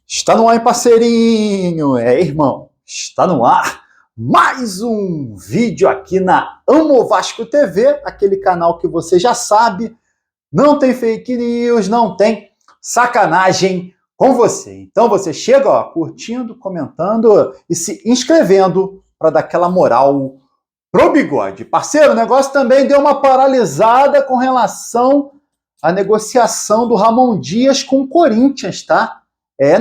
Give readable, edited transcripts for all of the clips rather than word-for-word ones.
Está no ar, hein, parceirinho? Irmão, está no ar mais um vídeo aqui na Amo Vasco TV, aquele canal que você já sabe, não tem fake news, não tem sacanagem com você. Então você chega, ó, curtindo, comentando e se inscrevendo para dar aquela moral pro Bigode. Parceiro, o negócio também deu uma paralisada com relação à negociação do Ramon Dias com o Corinthians, tá?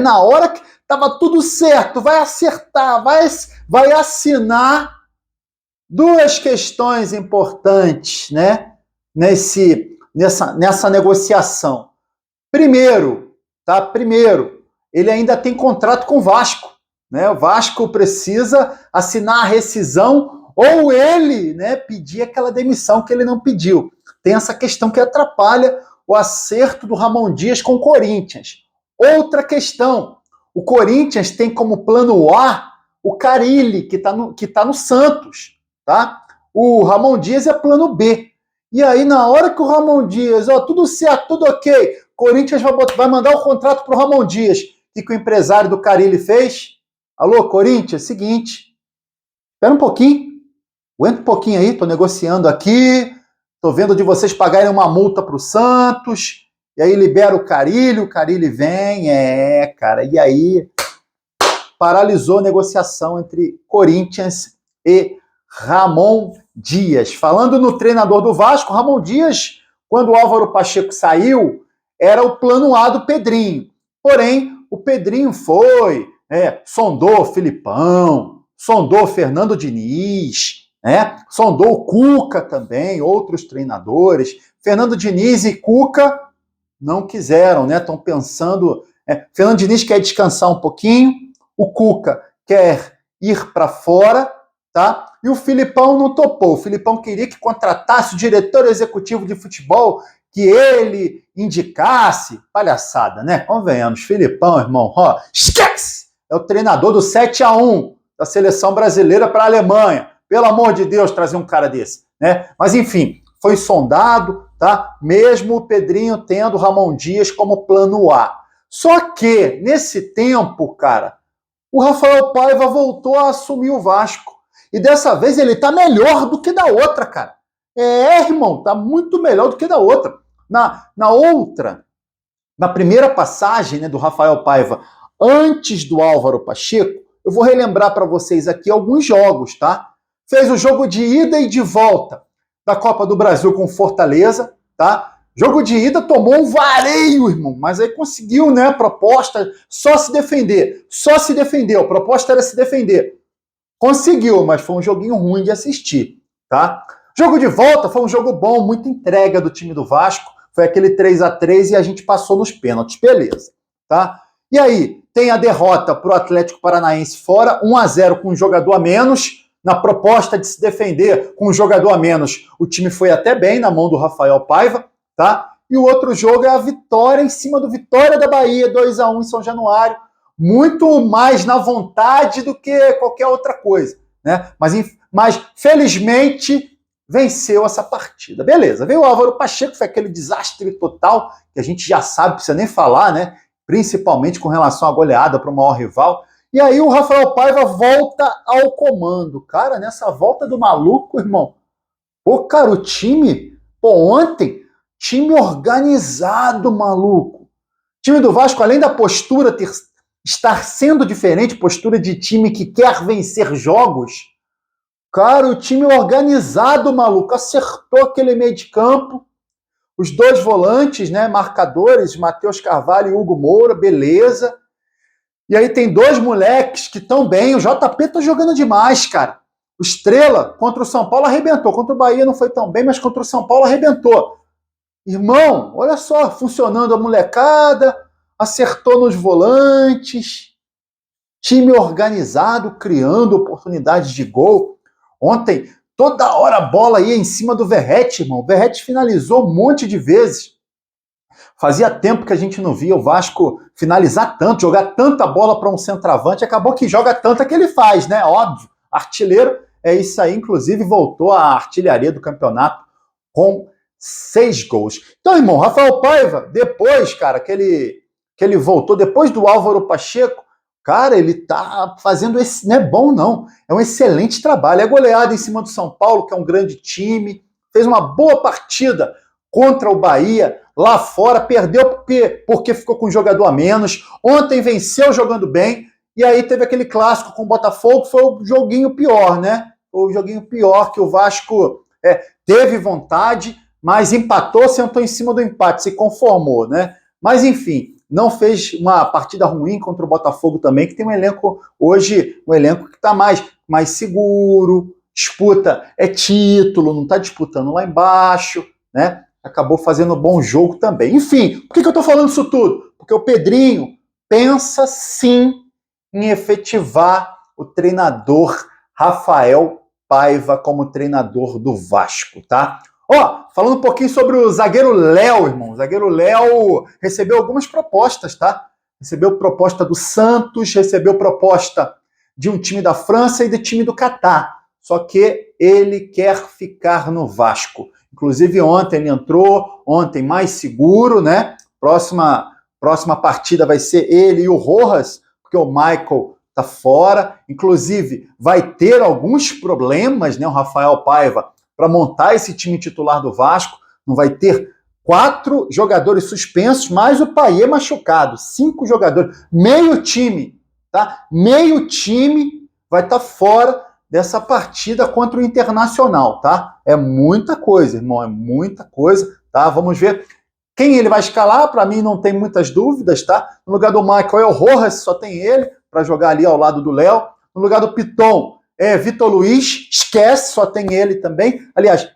Na hora que tava tudo certo, vai acertar, vai assinar duas questões importantes, né? Nessa negociação. Primeiro, ele ainda tem contrato com o Vasco, né? O Vasco precisa assinar a rescisão ou ele, né, pedir aquela demissão que ele não pediu. Tem essa questão que atrapalha o acerto do Ramon Dias com o Corinthians. Outra questão, o Corinthians tem como plano A o Carille, que tá no Santos, tá? O Ramon Dias é plano B. E aí, na hora que o Ramon Dias, tudo certo, tudo ok, Corinthians vai mandar o contrato pro Ramon Dias. O que o empresário do Carille fez? Alô, Corinthians, seguinte, espera um pouquinho, aguenta um pouquinho aí, tô negociando aqui, tô vendo de vocês pagarem uma multa pro Santos, e aí libera o Carille vem, cara, e aí paralisou a negociação entre Corinthians e Ramon Dias. Falando no treinador do Vasco, Ramon Dias, quando o Álvaro Pacheco saiu, era o plano A do Pedrinho. Porém, o Pedrinho sondou o Filipão, sondou o Fernando Diniz, sondou o Cuca também, outros treinadores. Fernando Diniz e Cuca não quiseram, né? Estão pensando... Fernando Diniz quer descansar um pouquinho, o Cuca quer ir para fora, tá? E o Filipão não topou. O Filipão queria que contratasse o diretor executivo de futebol, que ele indicasse. Palhaçada, né? Convenhamos, Filipão, irmão, esquece! É o treinador do 7-1 da seleção brasileira para a Alemanha. Pelo amor de Deus, trazer um cara desse, né? Mas, enfim, foi sondado, tá? Mesmo o Pedrinho tendo o Ramon Dias como plano A. Só que, nesse tempo, cara, o Rafael Paiva voltou a assumir o Vasco. E dessa vez ele tá melhor do que da outra, cara. Irmão, tá muito melhor do que da outra. Na primeira passagem, né, do Rafael Paiva, antes do Álvaro Pacheco, eu vou relembrar para vocês aqui alguns jogos, tá? Fez o jogo de ida e de volta da Copa do Brasil com Fortaleza, tá? Jogo de ida tomou um vareio, irmão, mas aí conseguiu, né, a proposta, só se defendeu, a proposta era se defender. Conseguiu, mas foi um joguinho ruim de assistir, tá? Jogo de volta foi um jogo bom, muita entrega do time do Vasco, foi aquele 3-3 e a gente passou nos pênaltis, beleza, tá? E aí, tem a derrota pro Atlético Paranaense fora, 1-0 com um jogador a menos. Na proposta de se defender com um jogador a menos, o time foi até bem na mão do Rafael Paiva, tá? E o outro jogo é a vitória em cima do Vitória da Bahia, 2-1 em São Januário, muito mais na vontade do que qualquer outra coisa, né? Mas felizmente venceu essa partida. Beleza, veio o Álvaro Pacheco, foi aquele desastre total, que a gente já sabe, precisa nem falar, né? Principalmente com relação à goleada para o maior rival. E aí o Rafael Paiva volta ao comando. Cara, nessa volta do maluco, irmão, cara, o time, ontem, time organizado, maluco. O time do Vasco, além da postura estar sendo diferente, postura de time que quer vencer jogos, cara, o time organizado, maluco, acertou aquele meio de campo, os dois volantes, né, marcadores, Matheus Carvalho e Hugo Moura, beleza. E aí tem dois moleques que estão bem, o JP tá jogando demais, cara. O Estrela, contra o São Paulo, arrebentou. Contra o Bahia não foi tão bem, mas contra o São Paulo arrebentou. Irmão, olha só, funcionando a molecada, acertou nos volantes, time organizado, criando oportunidades de gol. Ontem, toda hora a bola ia em cima do Verratti, irmão. O Verratti finalizou um monte de vezes. Fazia tempo que a gente não via o Vasco finalizar tanto, jogar tanta bola para um centroavante. Acabou que joga tanta que ele faz, né? Óbvio. Artilheiro é isso aí. Inclusive, voltou à artilharia do campeonato com 6 gols. Então, irmão, Rafael Paiva, depois, cara, que ele que ele voltou depois do Álvaro Pacheco, cara, ele tá fazendo esse, não é bom não, é um excelente trabalho, é goleada em cima do São Paulo, que é um grande time, fez uma boa partida contra o Bahia, lá fora, perdeu porque ficou com um jogador a menos, ontem venceu jogando bem, e aí teve aquele clássico com o Botafogo, foi o joguinho pior, né? O joguinho pior que o Vasco teve vontade, mas empatou, sentou em cima do empate, se conformou, né? Mas enfim, não fez uma partida ruim contra o Botafogo também, que tem um elenco hoje, um elenco que está mais seguro, disputa título, não está disputando lá embaixo, né? Acabou fazendo um bom jogo também. Enfim, por que eu estou falando isso tudo? Porque o Pedrinho pensa sim em efetivar o treinador Rafael Paiva como treinador do Vasco, tá? Ó, falando um pouquinho sobre o zagueiro Léo, irmão. O zagueiro Léo recebeu algumas propostas, tá? Recebeu proposta do Santos, recebeu proposta de um time da França e do time do Catar. Só que ele quer ficar no Vasco. Inclusive ontem ele entrou, ontem mais seguro, né? Próxima partida vai ser ele e o Rojas, porque o Michael tá fora. Inclusive vai ter alguns problemas, né? O Rafael Paiva para montar esse time titular do Vasco, não vai ter 4 jogadores suspensos, mais o Payet machucado, 5 jogadores, meio time, tá? Meio time vai estar fora dessa partida contra o Internacional, tá? É muita coisa, irmão, é muita coisa, tá? Vamos ver quem ele vai escalar, para mim não tem muitas dúvidas, tá? No lugar do Michael é o Rojas, só tem ele para jogar ali ao lado do Léo. No lugar do Piton Vitor Luiz, esquece, só tem ele também. Aliás,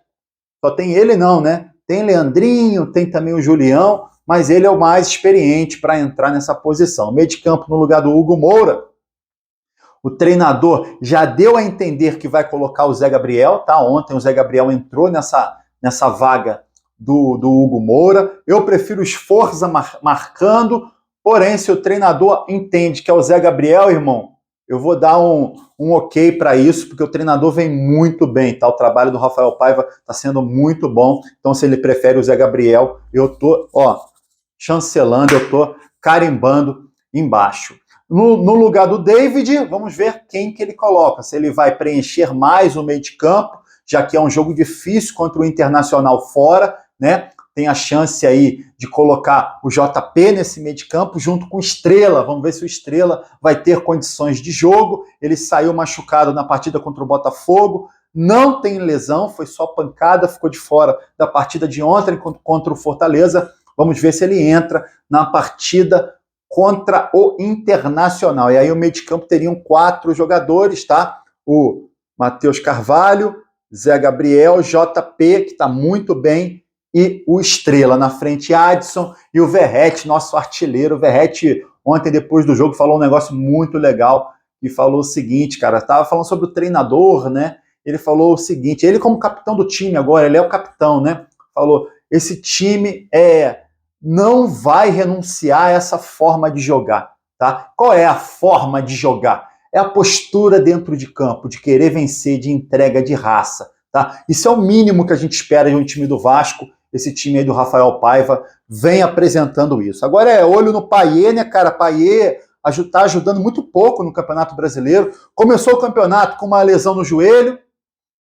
só tem ele não, né? Tem Leandrinho, tem também o Julião, mas ele é o mais experiente para entrar nessa posição. Meio de campo no lugar do Hugo Moura. O treinador já deu a entender que vai colocar o Zé Gabriel, tá? Ontem o Zé Gabriel entrou nessa vaga do Hugo Moura. Eu prefiro o Sforza marcando, porém, se o treinador entende que é o Zé Gabriel, irmão, eu vou dar um ok para isso, porque o treinador vem muito bem, tá? O trabalho do Rafael Paiva está sendo muito bom. Então, se ele prefere o Zé Gabriel, eu tô, chancelando, eu tô carimbando embaixo. No lugar do David, vamos ver quem que ele coloca. Se ele vai preencher mais o meio de campo, já que é um jogo difícil contra o Internacional fora, né? Tem a chance aí de colocar o JP nesse meio de campo junto com o Estrela. Vamos ver se o Estrela vai ter condições de jogo. Ele saiu machucado na partida contra o Botafogo, não tem lesão, foi só pancada, ficou de fora da partida de ontem contra o Fortaleza. Vamos ver se ele entra na partida contra o Internacional. E aí o meio de campo teriam 4 jogadores, tá? O Matheus Carvalho, Zé Gabriel, JP, que está muito bem, e o Estrela na frente, Adson, e o Verratti, nosso artilheiro. O Verratti, ontem, depois do jogo, falou um negócio muito legal, e falou o seguinte, cara, estava falando sobre o treinador, né? Ele falou o seguinte, ele como capitão do time agora, ele é o capitão, né? Falou, esse time não vai renunciar a essa forma de jogar, tá? Qual é a forma de jogar? É a postura dentro de campo, de querer vencer, de entrega, de raça, tá? Isso é o mínimo que a gente espera de um time do Vasco. Esse time aí do Rafael Paiva vem apresentando isso. Agora é olho no Payet, né, cara? Payet tá ajudando muito pouco no Campeonato Brasileiro. Começou o campeonato com uma lesão no joelho,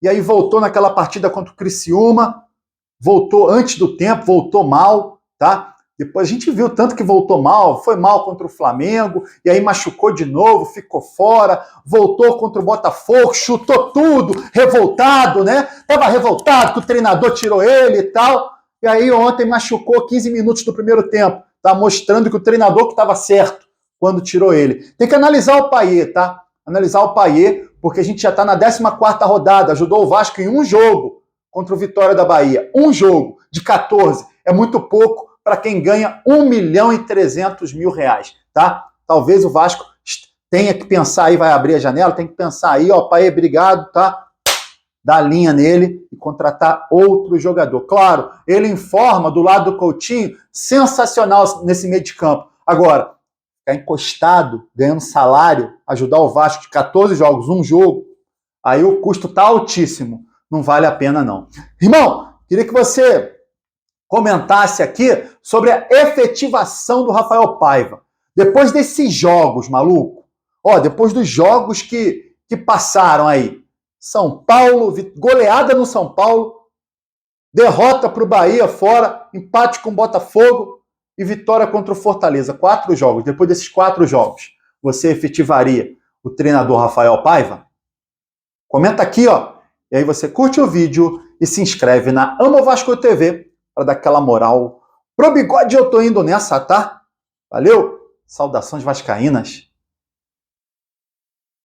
e aí voltou naquela partida contra o Criciúma, voltou antes do tempo, voltou mal, tá? Depois a gente viu tanto que voltou mal, foi mal contra o Flamengo, e aí machucou de novo, ficou fora, voltou contra o Botafogo, chutou tudo, revoltado, né? Tava revoltado que o treinador tirou ele e tal. E aí ontem machucou 15 minutos do primeiro tempo, tá? Mostrando que o treinador que estava certo quando tirou ele. Tem que analisar o Payet, tá? Analisar o Payet, porque a gente já está na 14ª rodada, ajudou o Vasco em um jogo contra o Vitória da Bahia. Um jogo de 14 é muito pouco para quem ganha R$1.300.000, tá? Talvez o Vasco tenha que pensar aí, vai abrir a janela, tem que pensar aí, Payet, obrigado, tá? Dar linha nele e contratar outro jogador. Claro, ele informa do lado do Coutinho, sensacional nesse meio de campo. Agora, ficar encostado, ganhando salário, ajudar o Vasco de 14 jogos, um jogo, aí o custo tá altíssimo. Não vale a pena, não. Irmão, queria que você comentasse aqui sobre a efetivação do Rafael Paiva. Depois desses jogos, maluco, depois dos jogos que passaram aí, São Paulo, goleada no São Paulo, derrota para o Bahia fora, empate com o Botafogo e vitória contra o Fortaleza. 4 jogos. Depois desses 4 jogos, você efetivaria o treinador Rafael Paiva? Comenta aqui, e aí você curte o vídeo e se inscreve na Amo Vasco TV para dar aquela moral. Pro bigode eu tô indo nessa, tá? Valeu! Saudações vascaínas!